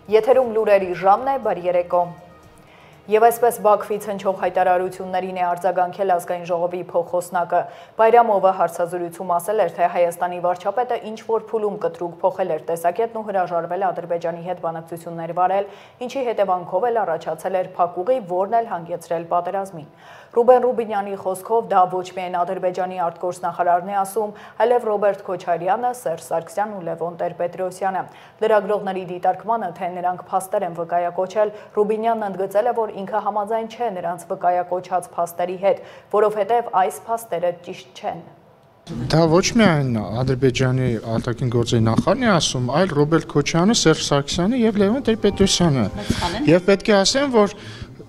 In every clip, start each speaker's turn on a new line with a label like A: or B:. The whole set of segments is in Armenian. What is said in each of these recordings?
A: Եթերում լուրերի ժամն է, բարի երեկո։ Եվ այսպես Բաքվից հնչող հայտարարություններին է արձագանքել ազգային ժողովի փոխխոսնակը։ Բայրամովը հարցազրույցում ասել էր, թե Հայաստանի վարչապետը ինչ-որ փուլում կտրուկ փոխել էր տեսակետն ու հրաժարվել Ադրբեջանի հետ բանակցություններ վարել, ինչի հետևանքով էլ առաջացել էր փակուղի, որն էլ հանգեցրել պատերազմին։ Ռուբեն Ռուբինյանի խոսքով դա ոչ միայն Ադրբեջանի արտգործնախարարն է ասում, այլև Ռոբերտ Քոչարյանը, Սերժ Սարգսյանն ու Լևոն Տեր-Պետրոսյանը։ Լրագրողների դիտարկմանը, թե նրանք փաստեր են վկայակոչել, Ռուբինյանն ընդգծել է, որ ինքը համաձայն չէ նրանց վկայակոչած փաստերի հետ, որովհետև այս փաստերը ճիշտ չեն։
B: Դա ոչ միայն Ադրբեջանի արտաքին գործերի նախարարն է ասում, այլ Ռոբերտ Քոչարյանը, Սերժ Սարգսյանը եւ Լևոն Տեր-Պետրոսյանը։ Եվ պետք է ասեմ, որ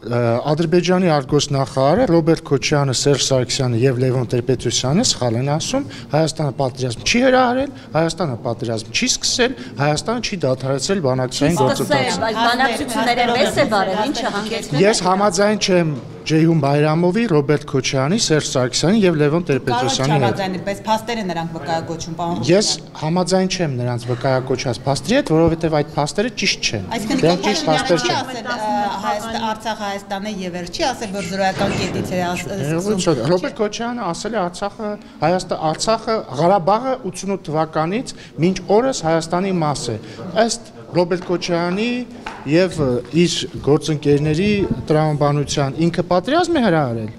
B: Ադրբեջանի արտգործնախարարը Ռոբերտ Քոչարյանը, Սերժ Սարգսյանը եւ Լևոն Տեր-Պետրոսյանը սխալ են ասում, Հայաստանը պատերազմ չի հրահարել, Հայաստանը պատերազմ չի սկսել, Հայաստանը չի դադարեցրել բանակցային գործընթացը։
C: Բայց բանակցությունները մեծ է բարել, ինչը հանգեցրել։
B: Ես համաձայն չեմ Ջեյհուն Բայրամովի, Ռոբերտ Քոչարյանի, Սերժ Սարգսյանի եւ Լևոն Տեր-Պետրոսյանի հետ։
D: Բայց փաստերը նրանք վկայակոչում, պարոն։
B: Ես համաձայն չեմ նրանց վկայակոչած փաստերի հետ, որովհետեւ այդ փաստերը ճիշտ չեն։
D: Այսինքն ճիշտ փաստեր չեն։ Արցախ Հայաստանը եւ չի ասել, որ զրոյական կետից է ասում։
B: Ռոբերտ Քոչարյանը ասել է Արցախը, Ղարաբաղը 88 թվականից մինչ օրս Հայաստանի մաս է։ Ըստ Ռոբերտ Քոչարյանի եւ իր գործընկերների տրամաբանության ինքը պատերազմ է հրահարել։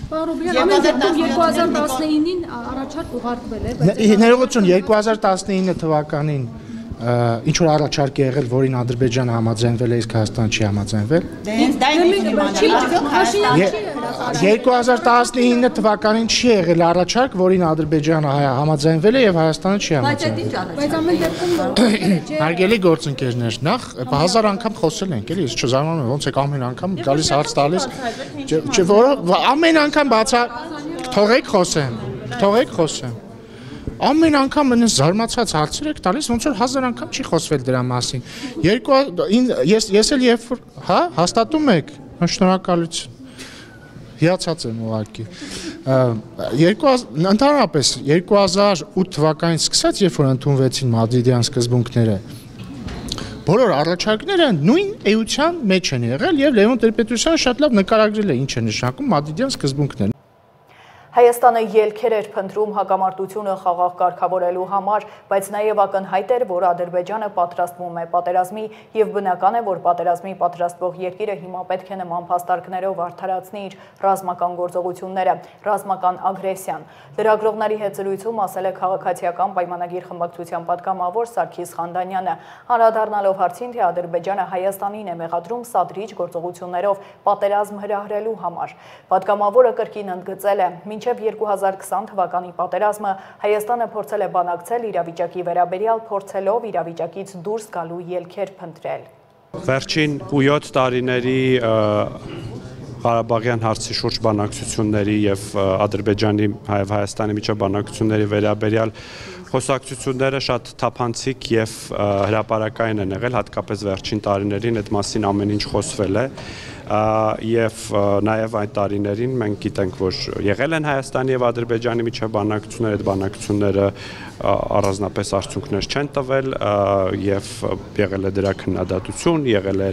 E: Պարոն Ռուբինյան, 2019-ին առաջարկ ուղարկվել է,
B: Ներողություն, 2019 թվականին ինչ որ առաջարկ է եղել, որին Ադրբեջանը համաձայնվել է, իսկ Հայաստանը չի համաձայնվել։ 2019 թվականին չի եղել առաջարկ, որին Ադրբեջանը համաձայնվել է եւ Հայաստանը չի համաձայնվել։
E: Բայց ամեն դեպքում
B: Հարգելի գործընկերներ, նախ 1000 անգամ խոսել ենք, էլի, ես չզարմանում եմ, ոնց է ամեն անգամ գալիս հարց տալիս, որը ամեն անգամ թողեք խոսեմ։ Ամեն անգամ ինձ զարմացած հարցեր եք տալիս, ոնց որ 1000 անգամ չի խոսվել դրա մասին։ Ես էլ երբ որ, հա, հաստատում եք, շնորհակալություն։ Հիացած եմ ուղղակի։ Ընդհանրապես 2008 թվականից սկսած, երբ որ ընդունվեցին Մադրիդյան սկզբունքները, բոլոր առաջարկները նույն էության մեջ են եղել եւ Լևոն Տեր-Պետրոսյանը շատ լավ նկարագրել է ինչ է նշանակում Մադրիդյան սկզբունքները։
A: Հայաստանը ելքեր էր փնտրում հակամարտությունը խաղաղ կարգավորելու համար, բայց նաև ակնհայտ էր, որ Ադրբեջանը պատրաստվում է պատերազմի եւ բնական է, որ պատերազմի պատրաստվող երկիրը հիմա պետք է նման փաստարկներով արդարացնի իր ռազմական գործողությունները, ռազմական ագրեսիան։ Լրագրողների հետ զրույցում ասել է քաղաքացիական պայմանագիր խմբակցության պատգամավոր Սարգիս Խանդանյանը, անդրադառնալով հարցին, թե Ադրբեջանը Հայաստանին է մեղադրում սադրիչ գործողություններով պատերազմ հրահրելու համար։ Պատգամավորը կրկին ընդգծել է, մինչև 2020 թվականի պատերազմը Հայաստանը փորձել է բանակցել իրավիճակի վերաբերյալ, փորձելով իրավիճակից դուրս գալու ելքեր փնտրել։
F: Վերջին 7 տարիների Ղարաբաղյան հարցի շուրջ բանակցությունների եւ Ադրբեջանի եւ Հայաստանի միջև բանակցությունների վերաբերյալ խոսակցությունները շատ թափանցիկ եւ հրապարակային են եղել, հատկապես վերջին տարիներին այդ մասին ամեն ինչ խոսվել է եւ նաեւ այդ տարիներին մենք գիտենք, որ եղել են Հայաստանի եւ Ադրբեջանի միջև բանակցություններ, այդ բանակցությունները առանձնապես արդյունքներ չեն տվել եւ եղել է դրա քննադատություն, եղել է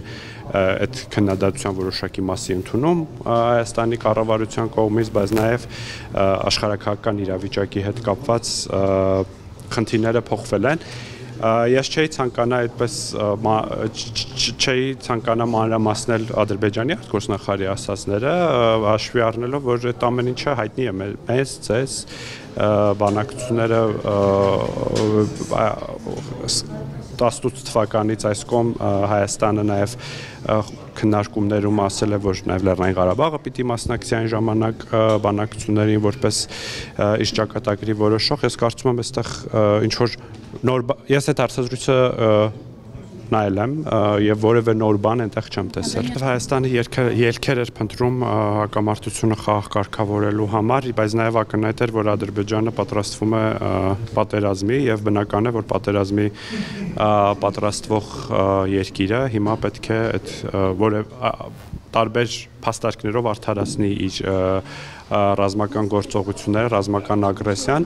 F: այդ քննադատության որոշակի մասի ընդունում Հայաստանի կառավարության կողմից, բայց նաեւ աշխարհակահաղական իրավիճակի հետ կապված խնդիրները փոխվել են։ Ես չէի ցանկանա այդպես մանրամասնել Ադրբեջանի արտգործնախարարի ասածները, հաշվի առնելով, որ այդ ամեն ինչը հայտնի է մեզ, ձեզ, բանակցությունները 18 թվականից այս կողմ Հայաստանը նաև քննարկումներում ասել է, որ նաև Լեռնային Ղարաբաղը պիտի մասնակցի այն ժամանակ բանակցություններին որպես իր ճակատագրի որոշող։ Ես կարծում եմ, այստեղ ինչ որ նոր ես այդ հարցազրույցը նայել եմ եւ որևէ նոր բան այնտեղ չեմ տեսել։ Հայաստանը ելքեր էր փնտրում հակամարտությունը խաղաղ կարգավորելու համար, բայց նաեւ ակնհայտ էր, որ Ադրբեջանը պատրաստվում է պատերազմի եւ բնական է, որ պատերազմի պատրաստվող երկիրը հիմա պետք է այդ որևէ տարբեր փաստարկներով արդարացնի իր ռազմական գործողությունները, ռազմական ագրեսիան։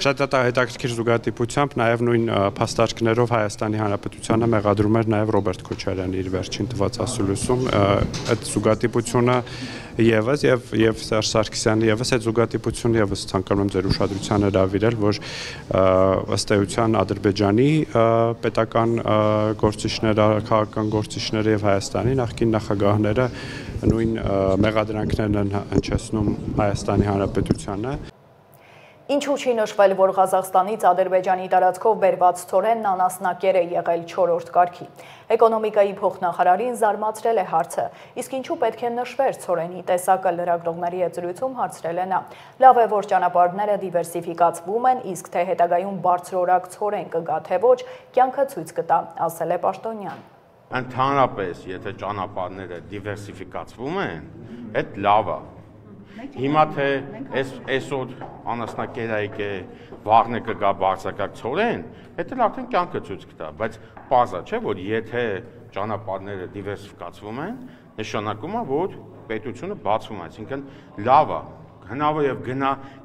F: Շատ հետաքրքիր զուգադիպությամբ նաև նույն փաստարկներով Հայաստանի Հանրապետությանը մեղադրում էր նաև Ռոբերտ Քոչարյանը իր վերջին տված ասուլիսում։ Այդ զուգադիպությունը Եվս եւ Սերժ Սարգսյանը եւս այդ զուգադիպությունը եւս ցանկանում եմ ձեր ուշադրությանը հրավիրել, որ ըստ էության Ադրբեջանի պետական գործիչները, քաղաքական գործիչները եւ Հայաստանի նախկին նախագահները նույն մեղադրանքներն են հնչեցնում Հայաստանի Հանրապետությանը։
A: Ինչու չի նշվել, որ Ղազախստանից Ադրբեջանի տարածքով բերված ցորենն անասնակեր է եղել 4-րդ կարգի։ Էկոնոմիկայի փոխնախարարին զարմացրել է հարցը, իսկ ինչու պետք է նշվեր ցորենի տեսակը լրագրողների հետ զրույցում հարցրել է նա։ Լավ է, որ ճանապարհները դիվերսիֆիկացվում են, իսկ թե հետագայում բարձրորակ ցորեն կգա թե ոչ, կյանքը ցույց կտա, ասել է Պաշտոնյան։
G: Ընդհանրապես, եթե ճանապարհները դիվերսիֆիկացվում են, այդ լավ է։ Հիմա թե այսօր անասնակերայք է, վաղն է կգա բարձրակարգ ցորեն, դա արդեն կյանքը ցույց կտա, բայց պարզ է, չէ, որ եթե ճանապարհները դիվերսիֆիկացվում են, նշանակում է, որ պետությունը բացվում է, այսինքն լավ է, հնարավոր եւ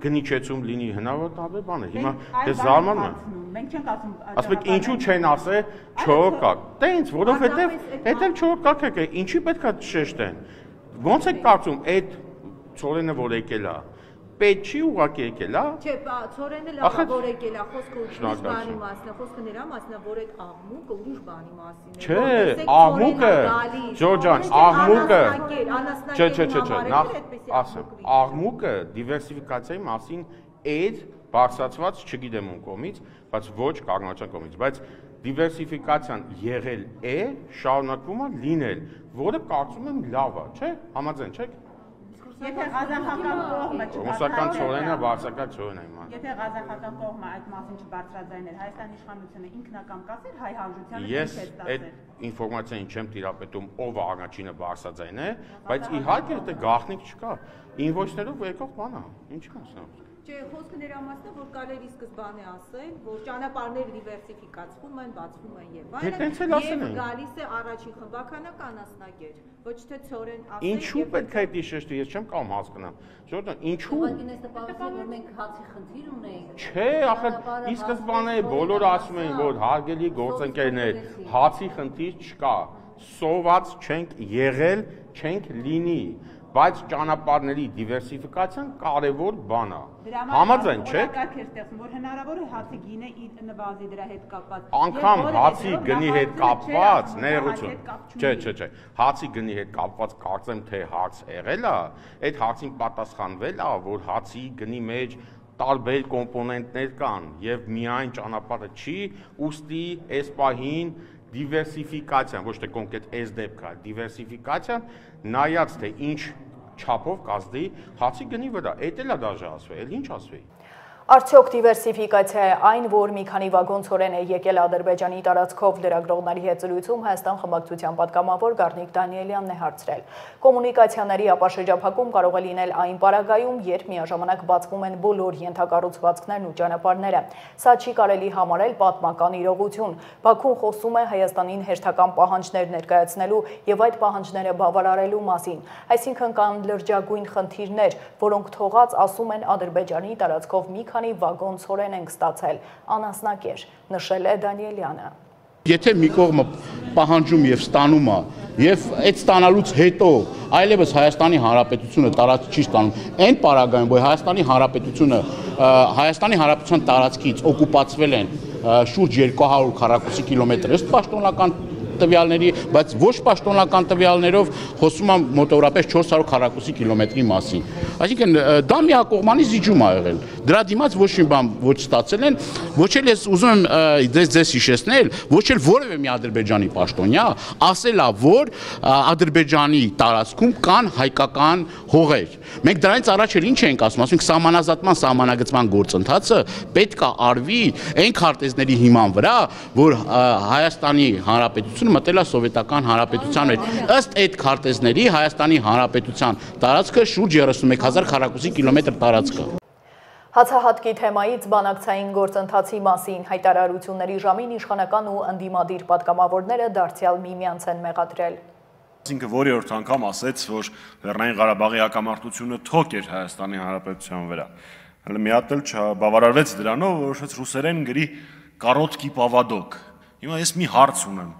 G: գնիչեցում լինի, հնարավոր տարբեր բան է։ Հիմա ես զարմանում եմ։ Մենք չենք ասում, ասում եք ինչու չեն ասել 4 կարգ։ Տենց, որովհետեւ դա 4 կարգ է, ինչի պետքա շեշտեն։ Ոնց է կարծում այդ ցորենը որ եկել է, պետք չի ուղղակի եկել, հա։
E: Չէ, ցորենը լավ է որ եկել է, խոսքը ուրիշ բանի մասն է, խոսքը նրա մասն է, որ այդ աղմուկը ուրիշ բանի մասին է։
G: Չէ, աղմուկը, Ջորջան, աղմուկը։ Չէ, նախ ասեմ, աղմուկը դիվերսիֆիկացիայի մասին այդ բարձրացված չգիտեմ ում կողմից, բայց ոչ կառավարության կողմից, բայց դիվերսիֆիկացիան եղել է, շարունակվում է լինել, որը կարծում եմ լավ է, չէ՞, համաձայն չեք։
D: Եթե ղազախական կողմը
G: ռուսական ցորենը բարձրակարգ ցորեն է իման։
D: Եթե ղազախական կողմը այդ մասին չբարձրաձայներ, Հայաստանի իշխանությունը ինքնական կասեր հայ հանրությանը
G: ես այդ ինֆորմացիային չեմ տիրապետում ով է առաջինը բարձրաձայնել, բայց իհարկե դա գաղտնիք չկա։ Ինվոյսներով եկող բան է, ինչի մասն է։
E: Չէ, խոսքը նրա մասն է, որ կարելի սկզբանե ասել, որ ճանապարհները դիվերսիֆիկացվում են, բացվում են եւ այլն։ Եվ գալիս է առաջին խմբականական անասնակեր, ոչ թե ցորեն ասել։
G: Ինչու պետք է դա շեշտի, ես չեմ կարող հասկանամ։ Ժողովուրդ, ինչու։
C: Ուղղակի տպավորվում որ մենք հացի խնդիր ունենք։
G: Չէ, ախր ի սկզբանե բոլորը ասում էին, որ հարգելի գործընկերներ, հացի խնդիր չկա։ Սոված չենք եղել, չենք լինի, բայց ճանապարհների դիվերսիֆիկացիան կարևոր բան է։ Համաձայն չեք։
D: Որ հնարավոր է հացի գինը նվազի դրա հետ կապված։
G: Անկամ հացի գնի հետ կապված, ներողություն։ Չէ։ Հացի գնի հետ կապված կարծեմ թե հարց եղել է, այդ հարցին պատասխանվել է, որ հացի գնի մեջ տարբեր կոմպոնենտներ կան եւ միայն ճանապարհը չի, ուստի այս պահին դիվերսիֆիկացիան, ոչ թե կոնկրետ այս դեպքը, դիվերսիֆիկացիան նայած թե ինչ չափով կազդի հացի գնի վրա, դա էլ է դաժե ասվել, էլ ինչ ասվի։
A: Արդյոք դիվերսիֆիկացիա է այն, որ մի քանի վագոն ցորեն է եկել Ադրբեջանի տարածքով լրագրողների հետ զրույցում Հայաստան խմբակցության պատգամավոր Գառնիկ Դանիելյանն է հարցրել։ Կոմունիկացիաների ապաշրջափակում կարող է լինել այն պարագայում, երբ միաժամանակ բացվում են բոլոր ենթակառուցվածքներն ու ճանապարհները։ Սա չի կարելի համարել պատմական իրողություն։ Բաքուն խոսում է Հայաստանին հերթական պահանջներ ներկայացնելու եւ այդ պահանջները բավարարելու մասին։ Այսինքն կան լրջագույն խնդիրներ, որոնք թողած ասում են Ադրբեջանի տարածքով մի քանի վագոն ցորեն ենք ստացել, անասնակեր, նշել է Դանիելյանը։
H: Եթե մի կողմը պահանջում եւ ստանում է, եւ այդ ստանալուց հետո այլևս Հայաստանի Հանրապետությունը տարածք չի ստանում, այն պարագայում, որ Հայաստանի Հանրապետության տարածքից օկուպացվել են շուրջ 200 քառակուսի կիլոմետր, ըստ պաշտոնական տվյալների, բայց ոչ պաշտոնական տվյալներով խոսում եմ մոտավորապես 400 քառակուսի կիլոմետրի մասին։ Այսինքն դա միակողմանի զիջում ա եղել։ Դրա դիմաց ոչ մի բան ոչ ստացել են, ոչ էլ ես ուզում եմ ձեզ հիշեցնել, ոչ էլ որևէ մի ադրբեջանի պաշտոնյա ասել ա, որ Ադրբեջանի տարածքում կան հայկական հողեր։ Մենք դրանից առաջ էլ ինչ ենք ասում, ասում ենք սահմանազատման սահմանագծման գործընթացը պետք է արվի այն քարտեզների հիման վրա, որ Հայաստանի Հանրապետությունը մտել է սովետական հանրապետության մեջ։ Ըստ այդ քարտեզների Հայաստանի Հանրապետության տարածքը շուրջ 31000 քառակուսի կիլոմետր տարածք է։
A: Հացահատկի թեմայից բանակցային գործընթացի մասին հայտարարությունների ժամին իշխանական ու ընդդիմադիր պատգամավորները դարձյալ միմյանց են մեղադրել։
I: Ինքը որի-որ անգամ ասեց, որ Լեռնային Ղարաբաղի հակամարտությունը թոք էր Հայաստանի Հանրապետության վրա։ Հələ մի հատ էլ չբավարարվեց դրանով, որոշեց ռուսերեն գրի «Կառոտկի պավադոկ»։ Հիմա ես մի հարց ունեմ։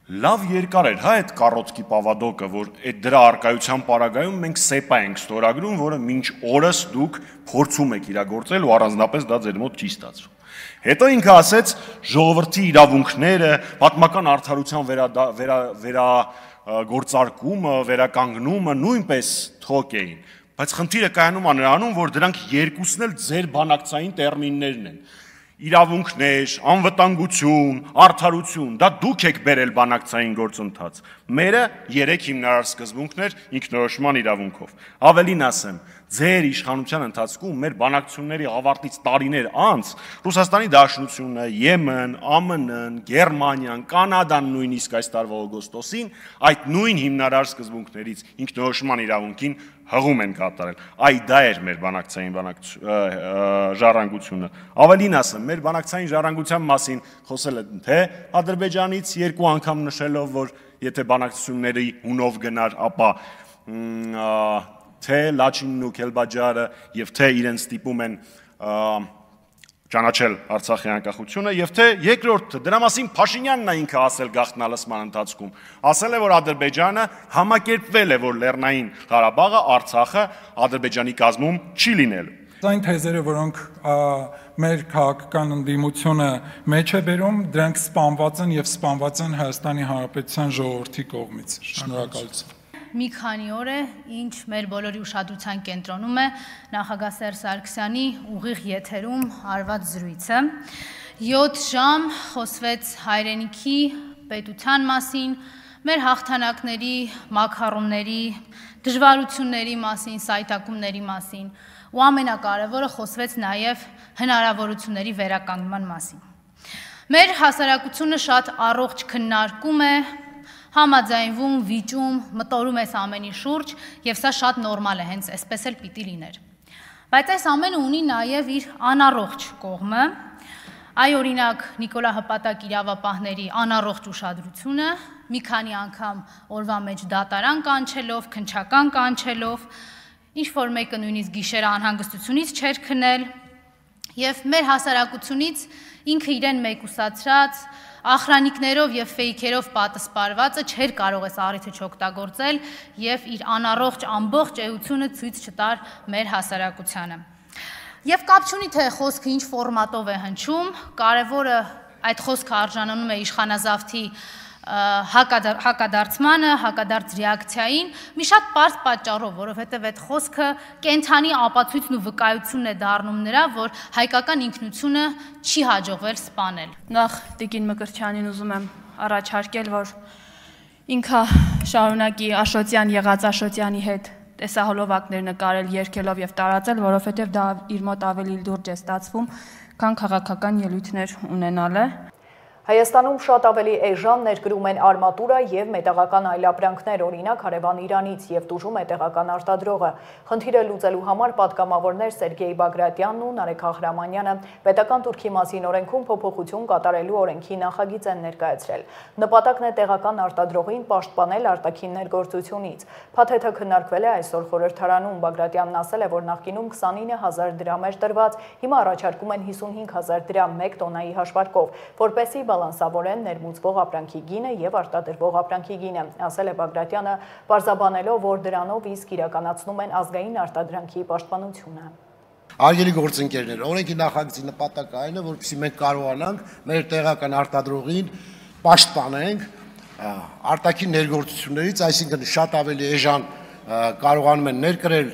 I: Լավ երկար էր, հա, այդ «Կառոտկի պավադոկը», որ այդ դրա առկայության պարագայում մենք սեպա ենք ստորագրում, որը մինչ օրս դուք փորձում եք իրագործել ու առանձնապես դա ձեր մոտ չի ստացվում։ Հետո ինքը ասեց ժողովրդի իրավունքները, պատմական արդարության գործարկումը, վերականգնումը նույնպես թոք էին, բայց խնդիրը կայանում է նրանում, որ դրանք երկուսն էլ ձեր բանակցային տերմիններն են։ Իրավունքներ, անվտանգություն, արդարություն, դա դուք եք բերել բանակցային գործընթաց։ Մերը 3 հիմնարար սկզբունքներ ինքնորոշման իրավունքով։ Ավելին ասեմ, ձեր իշխանության ընթացքում մեր բանակցությունների ավարտից տարիներ անց Ռուսաստանի Դաշնությունը, Եմեն, ԱՄՆ-ն, Գերմանիան, Կանադան նույնիսկ այս տարվա օգոստոսին այդ նույն հիմնարար սկզբունքներից ինքնորոշման իրավունքին հղում են կատարել։ Այ դա էր մեր բանակցային ժառանգությունը։ Ավելին ասեմ, մեր բանակցային ժառանգության մասին խոսել են թե Ադրբեջանից 2 անգամ նշելով, որ եթե բանակցությունների հունով գնար, ապա թե Լաչինն ու Քելբաջարը եւ թե իրենց ստիպում են ճանաչել Արցախի անկախությունը եւ թե երկրորդը դրա մասին Փաշինյանն է ինքը ասել գաղտնալսման ընթացքում ասել է որ Ադրբեջանը համակերպվել է որ Լեռնային Ղարաբաղը Արցախը Ադրբեջանի կազմում չի լինելու
J: Այն թեզերը, որոնք մեր քաղաքական ընդդիմությունը մեջ է բերում, դրանք սպանված են եւ սպանված են Հայաստանի Հանրապետության ժողովրդի կողմից։ Շնորհակալություն։
K: Մի քանի օր է, ինչ մեր բոլորի ուշադրության կենտրոնում է նախագահ Սերժ Սարգսյանի ուղիղ եթերում արված զրույցը։ 7 ժամ խոսվեց հայրենիքի, պետության մասին, մեր հաղթանակների, մաքարոնների, դժվարությունների մասին, սայթակումների մասին, ու ամենակարևորը խոսվեց նաև հնարավորությունների վերականգնման մասին։ Մեր հասարակությունը շատ առողջ քննարկում է, համաձայնվում, վիճում, մտորում ես ամենի շուրջ եւ սա շատ նորմալ է, հենց այսպես էլ պիտի լիներ։ Բայց այս ամենը ունի նաեւ իր անառողջ կողմը։ Այ օրինակ Նիկոլա Հպատակ իրավապահների անառողջ ուշադրությունը, մի քանի անգամ օրվա մեջ դատարան կանչելով, քննչական կանչելով, ինչ որ մեկը նույնիսկ գիշերը անհանգստությունից չէր քնել եւ մեր հասարակությունից ինքը իրեն մեկուսացրած ախրանիկներով եւ ֆեյքերով պատասպարվածը չէր կարող այս առիթը չօգտագործել եւ իր անառողջ ամբողջ էությունը ցույց չտար մեր հասարակությանը։ Եվ կապ չունի թե խոսքը ինչ ֆորմատով է հնչում, կարևորը այդ խոսքը արժանանում է իշխանազավթի հակադարձմանը, հակադարձ ռեակցիային, մի շատ պարզ պատճառով, որովհետև այդ խոսքը կենթանի ապացույցն ու վկայությունն է դառնում նրա, որ հայկական ինքնությունը չի հաջողվել սպանել։
L: Նախ Տիկին Մկրտչյանին ուզում եմ առաջարկել, որ ինքը շարունակի Աշոտյան եղած Աշոտյանի հետ տեսահոլովակներ նկարել, երգելով եւ տարածել, որովհետև դա իր մոտ ավելի լուրջ է ստացվում, քան քաղաքական ելույթներ ունենալը։
A: Հայաստանում շատ ավելի էժան ներկրում են արմատուրա և մետաղական այլապրանքներ, օրինակ հարևան Իրանից և տուժում է տեղական արտադրողը։ Խնդիրը լուծելու համար պատգամավորներ Սերգեյ Բագրատյանն ու Նարեկ Աղրամանյանը պետական турքի մասին օրենքում փոփոխություն կատարելու օրենքի նախագիծ են ներկայացրել։ Նպատակն է տեղական արտադրողին պաշտպանել արտաքին ներգործությունից։ Փաթեթը քննարկվել է այսօր խորհրդարանում։ Բագրատյանն ասել է, որ նախկինում 29,000 դրամ էր տրված, հիմա առաջարկում են 55,000 դրամ 1 տոննայի հաշվարկով, որպեսզի բալանսավորեն ներմուծվող ապրանքի գինը և արտադրվող ապրանքի գինը, ասել է Բագրատյանը, պարզաբանելով, որ դրանով իսկ իրականացնում են ազգային արտադրանքի պաշտպանությունը։
M: Հարգելի գործընկերներ, օրենքի նախագծի նպատակը այն է, որպեսզի մենք կարողանանք մեր տեղական արտադրողին պաշտպանենք արտաքին ներգործություններից, այսինքն շատ ավելի էժան կարողանում են ներկրել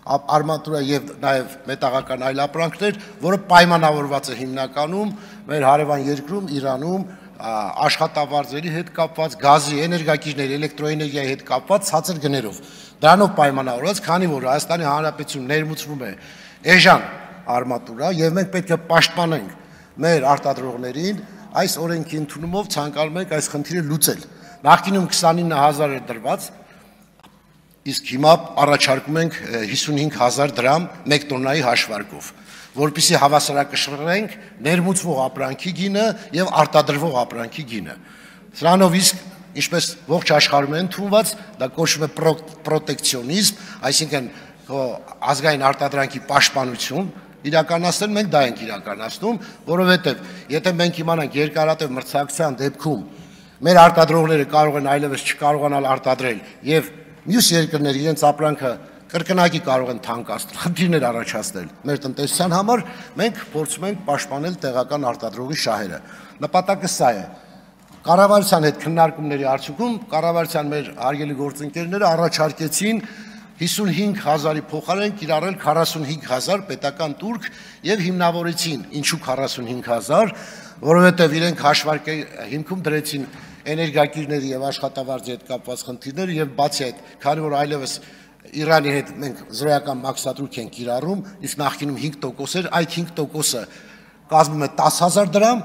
M: արմատուրա եւ նաեւ մետաղական այլ ապրանքներ, որը պայմանավորված է հիմնականում մեր հարևան երկրում Իրանում աշխատավարձերի հետ կապված, գազի, էներգակիրների, էլեկտրոէներգիայի հետ կապված ցածր գներով։ Դրանով պայմանավորված, քանի որ Հայաստանի Հանրապետությունում ներմուծվում է էժան արմատուրա եւ մենք պետք է պաշտպանենք մեր արտադրողներին, այս օրենքի ընդունումով ցանկանում ենք այս խնդիրը լուծել։ Նախկինում 29,000 էր դրված, իսկ հիմա առաջարկում ենք 55,000 դրամ 1 տոննայի հաշվարկով, որպեսզի հավասարակշռենք ներմուծվող ապրանքի գինը եւ արտադրվող ապրանքի գինը։ Սրանով իսկ ինչպես ողջ աշխարհում է ընդունված, դա կոչվում է պրոտեկցիոնիզմ, այսինքն ազգային արտադրանքի պաշտպանություն իրականացնել, մենք դա ենք իրականացնում, որովհետև եթե մենք իմանանք երկարատև մրցակցության դեպքում մեր արտադրողները կարող են այլևս չկարողանալ արտադրել եւ մյուս երկրները իրենց ապրանքը կրկնակի կարող են թանկացնել, խնդիրներ առաջացնել մեր տնտեսության համար, մենք փորձում ենք պաշտպանել տեղական արտադրողի շահերը։ Նպատակը սա է։ Կառավարության հետ քննարկումների արդյունքում կառավարության մեր հարգելի գործընկերները առաջարկեցին 55,000-ի փոխարեն կիրառել 45,000 պետական տուրք եւ հիմնավորեցին ինչու 45,000, որովհետեւ իրենք հաշվարկի հիմքում դրեցին էներգակիրների եւ աշխատավարձի հետ կապված խնդիրները եւ բացի այդ, քանի որ այլևս Իրանի հետ մենք զրոյական մաքսատուրք ենք կիրառում, իսկ նախկինում 5% էր, այդ 5%-ը կազմում է 10,000 դրամ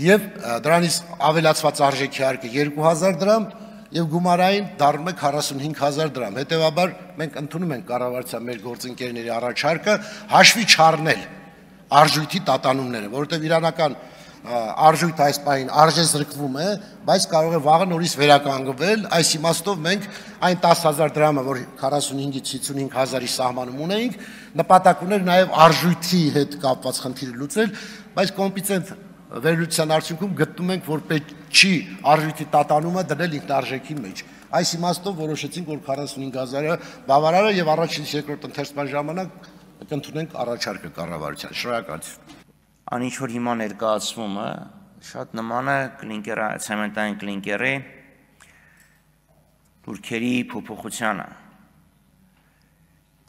M: եւ դրանից ավելացված արժեքի հարկը 2,000 դրամ եւ գումարային դառնում է 45,000 դրամ։ Հետեւաբար մենք ընդունում ենք կառավարության մեր գործընկերների առաջարկը հաշվի չառնել արժույթի տատանումները, որովհետեւ իրանական արժույթը այս պահին արժեզրկվում է, բայց կարող է վաղը նորից վերականգնվել, այս իմաստով մենք այն 10,000 դրամը, որ 45-ից 55,000-ի սահմանում ունեինք, նպատակ ուներ նաև արժույթի հետ կապված խնդիրը լուծել, բայց կոմպետենտ վերլուծության արդյունքում գտնում ենք, որ պետք չի արժույթի տատանումը դնել ինքնարժեքի մեջ։ Այս իմաստով որոշեցինք, որ 45,000-ը բավարար է եւ առաջին երկրորդ ընթերցման ժամանակ կընդունենք առաջարկը կառավարության։ Շնորհակալություն։
N: Ան ինչ որ հիմա ներկայացումը շատ նման է ցեմենտային կլինկերի տուրքերի փոփոխությանը։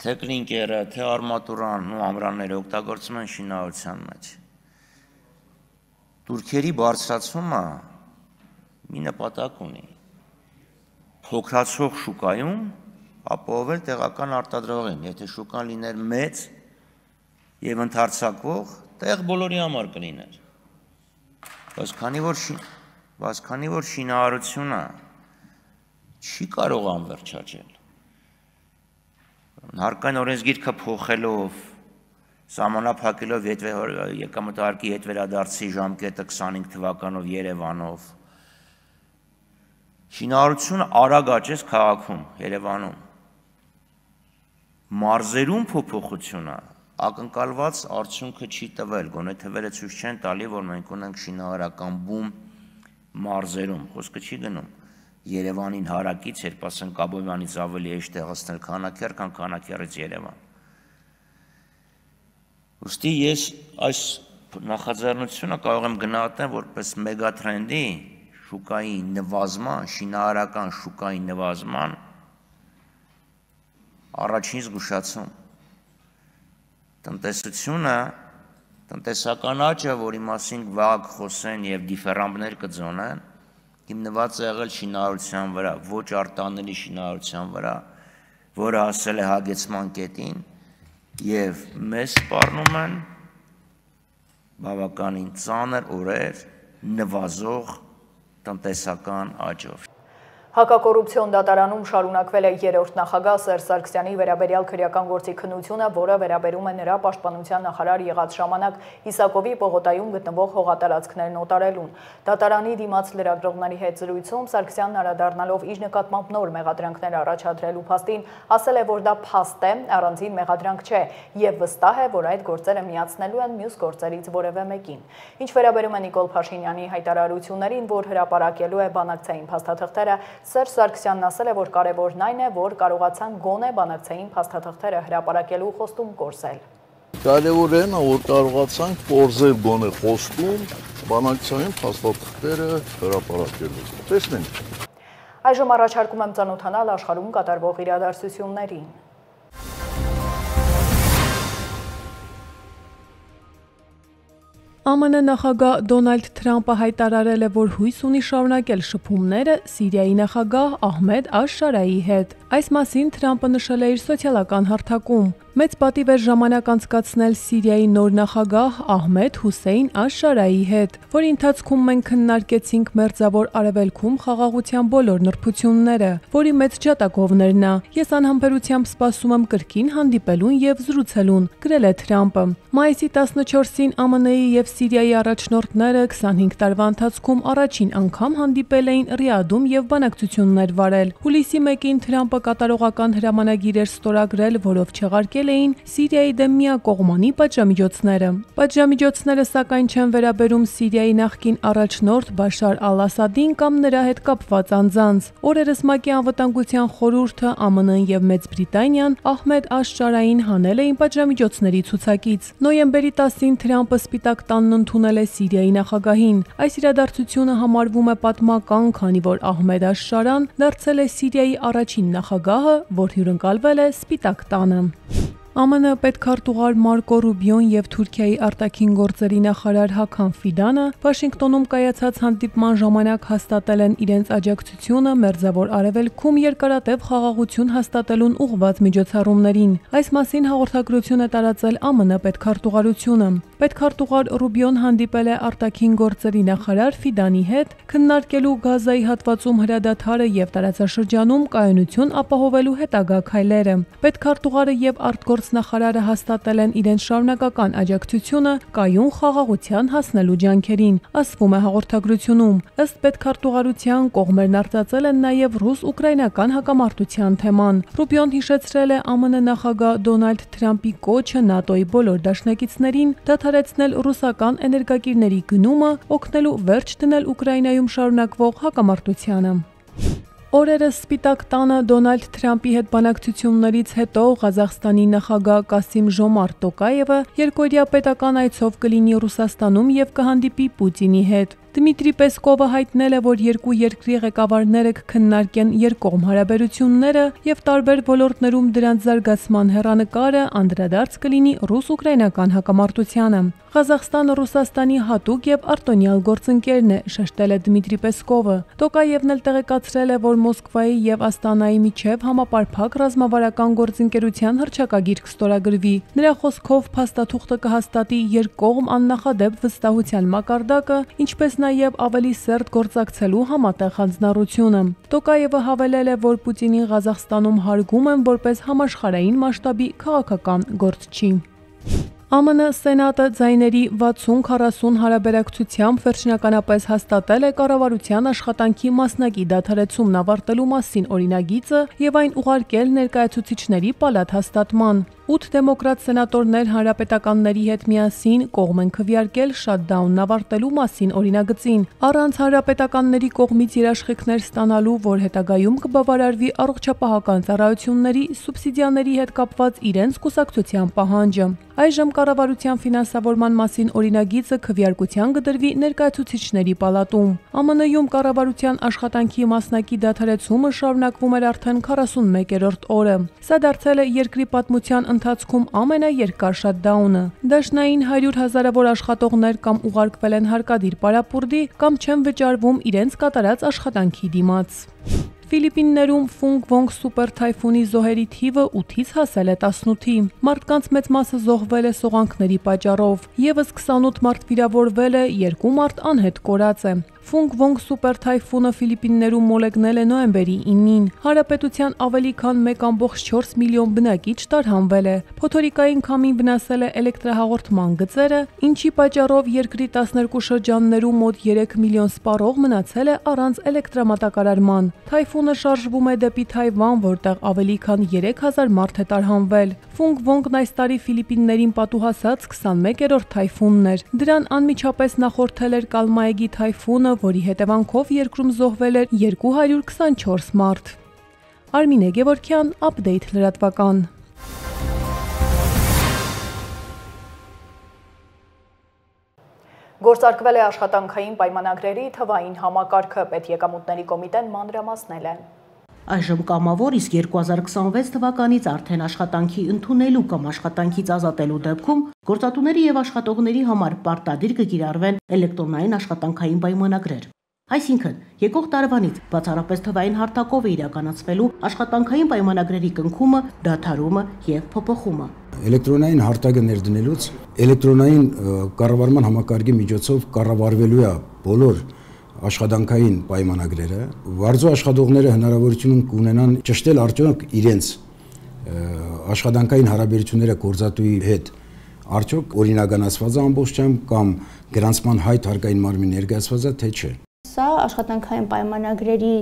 N: Թե կլինկերը, թե արմատուրան ու ամրանները օգտագործում են շինարարության մեջ։ Տուրքերի բարձրացումը մի նպատակ ունի։ Փոքրացող շուկայում ապահովել տեղական արտադրողին, եթե շուկան լիներ մեծ եւ ընդարձակվող, տեղ բոլորի համար կլիներ։ Բայց քանի որ շինարարությունը չի կարող անվերջաճել, հարկային օրենսգիրքը փոխելով, սահմանափակելով եկամտահարկի հետվերադարձի ժամկետը 25 թվականով Երևանով, շինարարությունը արագ աճեց քաղաքում, Երևանում։ Մարզերում փոփոխությունը ակնկալված արդյունքը չի տվել, գոնե թվերը ցույց չեն տալի, որ մենք ունենք շինարարական բում մարզերում, խոսքը չի գնում Երևանին հարակից, երբ ասենք Աբովյանից ավելի է տեղացնել Քանաքեռ, քան Քանաքեռից Երևան։ Ուստի ես այս նախաձեռնությունը կարող եմ գնահատել որպես մեգատրենդի շուկայի նվազման, շինարարական շուկայի նվազման առաջին զգուշացում։ Տնտեսությունը, տնտեսական աճը, որի մասին վաղ խոսեն եւ դիֆերանբներ կձոնեն, հիմնված է եղել շինարարության վրա, ոչ արտանելի շինարարության վրա, որը հասել է հագեցման կետին եւ մեզ սպառնում են բավականին ծանր օրեր նվազող տնտեսական աճով։
A: Հակակոռուպցիոն դատարանում շարունակվել է երրորդ նախագահ Սերժ Սարգսյանի վերաբերյալ քրեական գործի քննությունը, որը վերաբերում է նրա պաշտպանության նախարար եղած ժամանակ Իսակովի պողոտայում գտնվող հողատարածքներն օտարելուն։ Դատարանի դիմաց լրագրողների հետ զրույցում Սարգսյանն անդրադառնալով իր նկատմամբ նոր մեղադրանքներ առաջադրելու փաստին, ասել է, որ դա փաստ է, առանձին մեղադրանք չէ, եւ վստահ է, որ այդ գործերը միացնելու են մյուս գործերից որևէ մեկին։ Ինչ վերաբերում է Նիկոլ Փաշինյանի հայտարարություններին, որ հրապարակելու է բանակցային փաստաթղթերը, Սերժ Սարգսյանն ասել է, որ կարևորն այն է, որ կարողացան գոնե բանակցային փաստաթղթերը հրապարակելու խոստում կորսել։
O: Կարևորն է, որ կարողացանք կորզել գոնե խոստում բանակցային փաստաթղթերը հրապարակելու։ Տեսնենք։
A: Այժմ առաջարկում եմ ծանոթանալ աշխարհում կատարվող իրադարձություններին։
P: ԱՄՆ նախագահ Դոնալդ Թրամփը հայտարարել է, որ հույս ունի շարունակել շփումները Սիրիայի նախագահ Ահմեդ Աշ-Շարայի հետ։ Այս մասին Թրամփը նշել է իր սոցիալական հարթակում։ Մեծ պատիվ էր ժամանակ անցկացնել Սիրիայի նոր նախագահ Ահմեդ Հուսեյն Աշ-Շարայի հետ, որի ընթացքում մենք քննարկեցինք Մերձավոր Արևելքում խաղաղության բոլոր նրբությունները, որի մեծ ջատագովներն նա։ Ես անհամբերությամբ սպասում եմ կրկին հանդիպելուն եւ զրուցելուն, գրել է Թրամփը։ Մայիսի 14-ին ԱՄՆ-ի եւ Սիրիայի առաջնորդները 25 տարվա ընթացքում առաջին անգամ հանդիպել էին Ռիադում եւ բանակցություններ վարել։ Հուլիսի 1-ին Թրամփը կատարողական հրամանագիր էր ստորագրել, որով չեղարկել էին Սիրիայի դեմ միակողմանի պատժամիջոցները։ Պատժամիջոցները սակայն չեն վերաբերում Սիրիայի նախկին առաջնորդ Բաշար Ալ-Ասադին կամ նրա հետ կապված անձանց։ Օրերս ՄԱԿ-ի անվտանգության խորհուրդը, ԱՄՆ-ն եւ Մեծ Բրիտանիան Ահմեդ Աշ-Շարային հանել էին պատժամիջոցների ցուցակից։ Նոյեմբերի 10-ին Թրամփը Սպիտակ տանն ընդունել է Սիրիայի նախագահին։ Այս իրադարձությունը համարվում է պատմական, քանի որ Ահմեդ Աշ-Շարան դարձել է Սիրիայի առաջին նախագահը, որ հյուրընկալվել է Սպիտակ տանը։ ԱՄՆ պետքարտուղար Մարկո Ռուբիոն եւ Թուրքիայի արտաքին գործերի նախարար Հական Ֆիդանը Վաշինգտոնում կայացած հանդիպման ժամանակ հաստատել են իրենց աջակցությունը Մերձավոր Արևելքում երկարատև խաղաղություն հաստատելուն ուղղված միջոցառումներին։ Այս մասին հաղորդագրություն է տարածել ԱՄՆ պետքարտուղարությունը։ Պետքարտուղար Ռուբիոն հանդիպել է արտաքին գործերի նախարար Ֆիդանի հետ, քննարկելու Գազայի հատվածում հրադադարը եւ տարածաշրջանում կայունություն ապահովելու հետագա քայլերը։ Պետքարտուղարը եւ արտգործնախարարը հաստատել են իրենց շարունակական աջակցությունը կայուն խաղաղության հասնելու ջանքերին, ասվում է հաղորդագրությունում։ Ըստ պետքարտուղարության կողմերն արձածել են նաեւ ռուս-ուկրաինական հակամարտության թեման։ Ռուբիոն հիշեցրել է ԱՄՆ նախագահ Դոնալդ Թրամփի կոչը ՆԱՏՕ-ի բոլոր դաշնակիցներին դադարեցնել ռուսական էներգակիրների գնումը, օգնելու վերջ դնել Ուկրաինայում շարունակվող հակամարտությանը։ Օրերս Սպիտակ տանը Դոնալդ Թրամփի հետ բանակցություններից հետո Ղազախստանի նախագահ Կասիմ Ժոմարտ Տոկաևը երկօրյա պետական այցով կլինի Ռուսաստանում եւ կհանդիպի Պուտինի հետ։ Դմիտրի Պեսկովը հայտնել է, որ երկու երկրի ղեկավարները կքննարկեն երկկողմ հարաբերությունները եւ տարբեր ոլորտներում դրանց զարգացման հեռանկարը անդրադարձ կլինի ռուս-ուկրաինական հակամարտությանը։ Ղազախստանը Ռուսաստանի հատուկ եւ արտոնյալ գործընկերն է, շեշտել է Դմիտրի Պեսկովը։ Տոկաևն էլ տեղեկացրել է, որ Մոսկվայի եւ Աստանայի միջև համապարփակ ռազմավարական գործընկերության հռչակագիր կստորագրվի։ Նրա խոսքով փաստաթուղթը կհաստատի երկկողմ աննախադեպ վստահության մակարդակը, ինչպես նաև ավելի սերտ գործակցելու համատեղ հանձնառությունը։ Տոկաևը հավելել է, որ Պուտինին Ղազախստանում հարգում են որպես համաշխարհային մասշտաբի քաղաքական գործչի։ ԱՄՆ Սենատը ձայների 60-40 հարաբերակցությամբ վերջնականապես հաստատել է կառավարության աշխատանքի մասնակի դադարեցումն ավարտելու մասին օրինագիծը եւ այն ուղարկել ներկայացուցիչների պալատ հաստատման։ 8 դեմոկրատ սենատորներ հանրապետականների հետ միասին կողմ են քվեարկել շատդաունն ավարտելու մասին օրինագծին, առանց հանրապետականների կողմից երաշխիքներ ստանալու, որ հետագայում կբավարարվի առողջապահական ծառայությունների սուբսիդիաների հետ կապված իրենց կուսակցության պահանջը։ Այժմ կառավարության ֆինանսավորման մասին օրինագիծը քվեարկության կդրվի ներկայացուցիչների պալատում։ ԱՄՆ-ում կառավարության աշխատանքի մասնակի դադարեցումը շարունակվում էր արդեն 41-րդ օրը։ Սա դարձել է երկրի պատմության ընթացքում ամենաերկար շատդաունը։ Դաշնային 100 հազարավոր աշխատողներ կամ ուղարկվել են հարկադիր պարապուրդի, կամ չեն վճարվում իրենց կատարած աշխատանքի դիմաց։ Ֆիլիպիններում Ֆունգ Վոնգ սուպեր թայֆունի զոհերի թիվը 8-ից հասել է 18-ի։ Մարդկանց մեծ մասը զոհվել է սողանքների պատճառով, եւս 28 մարդ վիրավորվել է, 2 մարդ անհետ կորած է։ Ֆունգ Վոնգ սուպեր թայֆունը Ֆիլիպիններում մոլեգնել է նոյեմբերի 9-ին։ Հարաբերության ավելի քան 1.4 միլիոն բնակիչ տարհանվել է։ Փոթորիկային քամին վնասել է էլեկտրահաղորդման գծերը, ինչի պատճառով երկրի 12 շրջաններում մոտ 3 միլիոն սպառող մնացել է առանց էլեկտրամատակարարման։ Թայֆունը շարժվում է դեպի Թայվան, որտեղ ավելի քան 3000 մարդ է տարհանվել։ Ֆունգ Վոնգն այս տարի Ֆիլիպիններին պատուհասած 21-րդ թայֆունն էր։ Դրան անմիջապես նախորդել էր Կալմայեգի թայֆունը, որի հետևանքով երկրում զոհվել էր 224 մարդ։ Արմինե Գևորգյան, Update լրատվական։
A: Գործարկվել է աշխատանքային պայմանագրերի թվային համակարգը, պետեկամուտների կոմիտեն մանրամասնել է։
Q: Այժմ կամավոր, իսկ 2026 թվականից արդեն աշխատանքի ընդունելու կամ աշխատանքից ազատելու դեպքում գործատուների եւ աշխատողների համար պարտադիր կկիրառվեն էլեկտրոնային աշխատանքային պայմանագրեր։ Այսինքն, եկող տարվանից բացառապես թվային հարթակով է իրականացվելու աշխատանքային պայմանագրերի կնքումը, դադարումը եւ փոփոխումը։
R: Էլեկտրոնային հարտակը ներդնելուց էլեկտրոնային կառավարման համակարգի միջոցով կառավարվելու է բոլոր աշխատանքային պայմանագրերը, վարձու աշխատողները հնարավորություն կունենան ճշտել արդյոք իրենց աշխատանքային հարաբերությունները գործատուի հետ արդյոք օրինականացված է ամբողջությամբ կամ գրանցման հայտ հարկային մարմին ներկայացված է, թե չէ։
S: Սա աշխատանքային պայմանագրերի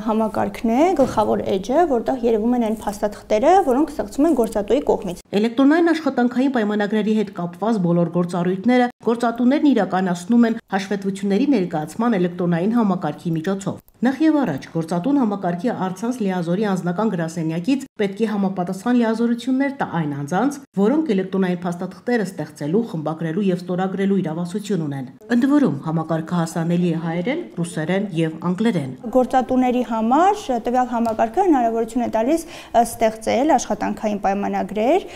S: համակարգն է, գլխավոր էջը, որտեղ երևում են այն փաստաթղթերը, որոնք ստեղծվում են գործատուի կողմից։
Q: Էլեկտրոնային աշխատանքային պայմանագրերի հետ կապված բոլոր գործառույթները գործատուներն իրականացնում են հաշվետվությունների ներկայացման էլեկտրոնային համակարգի միջոցով։ Նախ եւ առաջ գործատուն համակարգի առցանց լիազորի անձնական գրասենյակից պետք է համապատասխան լիազորություններ տա այն անձանց, որոնք էլեկտրոնային փաստաթղթերը ստեղծելու, խմբագրելու եւ ստորագրելու իրավասություն ունեն։ Ընդ որում համակարգը հասանելի է հայերեն, ռուսերեն եւ անգլերեն։
S: Գործատուների համար տվյալ համակարգը հնարավորություն է տալիս ստեղծել աշխատանքային պայմանագրեր,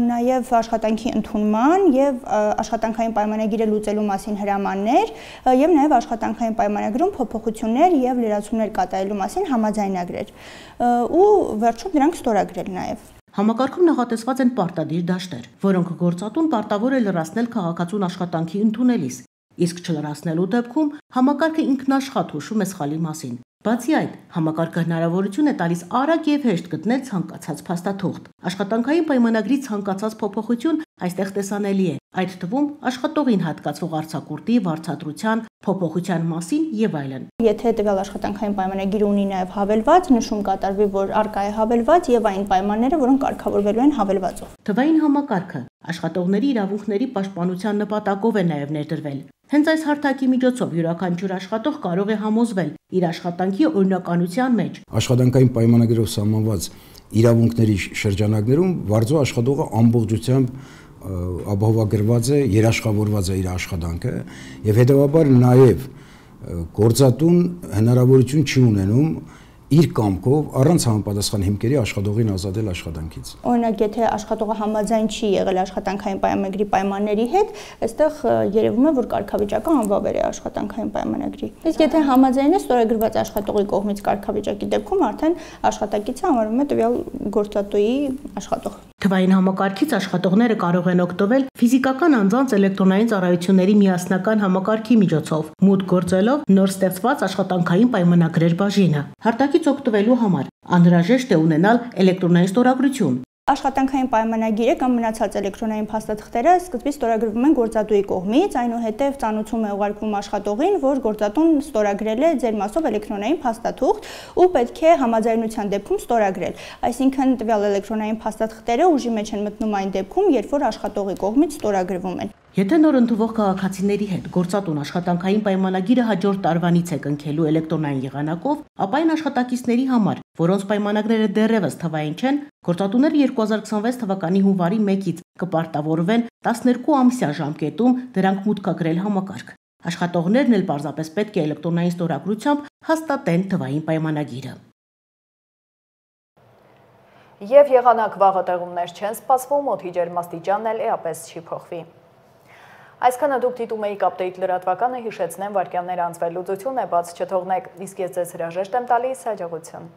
S: նաեւ աշխատանքի ընդունման եւ աշխատանքային պայմանագիրը լուծելու մասին հրամաններ եւ նաեւ աշխատանքային պայմանագրում փոփոխություններ եւ լրացումներ կատարելու մասին համաձայնագրեր ու վերջում դրանք ստորագրել նաեւ։
Q: Համակարգում նախատեսված են պարտադիր դաշտեր, որոնք գործատուն պարտավոր է լրացնել քաղաքացուն աշխատանքի ընդունելիս, իսկ չլրացնելու դեպքում համակարգը ինքնաշխատ հուշում է սխալի մասին։ Բացի այդ, համակարգը հնարավորություն է տալիս արագ եւ հեշտ գտնել ցանկացած փաստաթուղթ։ Աշխատանքային պայմանագրի ցանկացած փոփոխություն այստեղ տեսանելի է, այդ թվում աշխատողին հատկացվող արձակուրդի, վարձատրության, փոփոխության մասին եւ այլն։
S: Եթե տվյալ աշխատանքային պայմանագիրը ունի նաեւ հավելված, նշում կատարվի, որ արկա է հավելված եւ այն պայմանները, որոնք կարգավորվելու են հավելվածով։
Q: Թվային համակարգը աշխատողների իրավունքների պաշտպանության նպատակով է նաեւ ներդրվել։ Հենց այս հարթակի միջոցով յուրաքանչյուր աշխատող կարող է համոզվել իր աշխատանքի օրինականության մեջ։
R: Աշխատանքային պայմանագրով սահմանված իրավունքների շրջանակներում վարձու աշխատողը ամբողջությամբ ապահովագրված է, երաշխավորված է իր աշխատանքը եւ հետեւաբար նաեւ գործատուն հնարավորություն չի ունենում իր կամքով առանց համապատասխան հիմքերի աշխատողին ազատել աշխատանքից։
S: Օրինակ, եթե աշխատողը համաձայն չի եղել աշխատանքային պայմանագրի պայմանների հետ, այստեղ երևում է, որ կարգավիճակը անվավեր է աշխատանքային պայմանագրի։ Իսկ եթե համաձայն է ստորագրված աշխատողի կողմից կարգավիճակի դեպքում արդեն աշխատակիցը համարվում է տվյալ գործատուի աշխատող։
Q: Թվային համակարգից աշխատողները կարող են օգտվել ֆիզիկական անձանց էլեկտրոնային ծառայությունների միասնական համակարգի միջոցով, մուտք գործելով նոր ստեղծված աշխատանքային պայմանագրեր բաժինը։ Հարտակից օգտվելու համար անհրաժեշտ է ունենալ էլեկտրոնային ստորագրություն։
S: Աշխատանքային պայմանագիրը կամ մնացած էլեկտրոնային փաստաթղթերը սկզբից ստորագրվում են գործատուի կողմից, այնուհետև ծանուցում է ուղարկվում աշխատողին, որ գործատուն ստորագրել է ձեր մասով էլեկտրոնային փաստաթուղթ ու պետք է համաձայնության դեպքում ստորագրել։ Այսինքն տվյալ էլեկտրոնային փաստաթղթերը ուժի մեջ են մտնում այն դեպքում, երբ որ աշխատողի կողմից ստորագրվում են։
Q: Եթե նոր ընդունվող քաղաքացիների հետ գործատուն աշխատանքային պայմանագիրը հաջորդ տարվանից է կնքելու էլեկտրոնային եղանակով, ապա այն աշխատակիցների համար, որոնց պայմանագրերը դեռևս թվային չեն, գործատուները 2026 թվականի հունվարի 1-ից կպարտավորվեն 12 ամսյա ժամկետում դրանք մուտքագրել համակարգ։ Աշխատողներն էլ պարզապես պետք է էլեկտրոնային ստորագրությամբ հաստատեն թվային պայմանագիրը։
A: Եվ եղանակ վաղը տեղումներ չեն սպասվում, օդի ջերմաստիճանն էլ էապես չի փոխվի։ Այսքանը դուք դիտում էիք Update լրատվականը, հիշեցնեմ վայրկյաններ անցվել լուծություն է, բաց չթողնեք, իսկ ես ձեզ հրաժեշտ եմ տալիս, հաջողություն։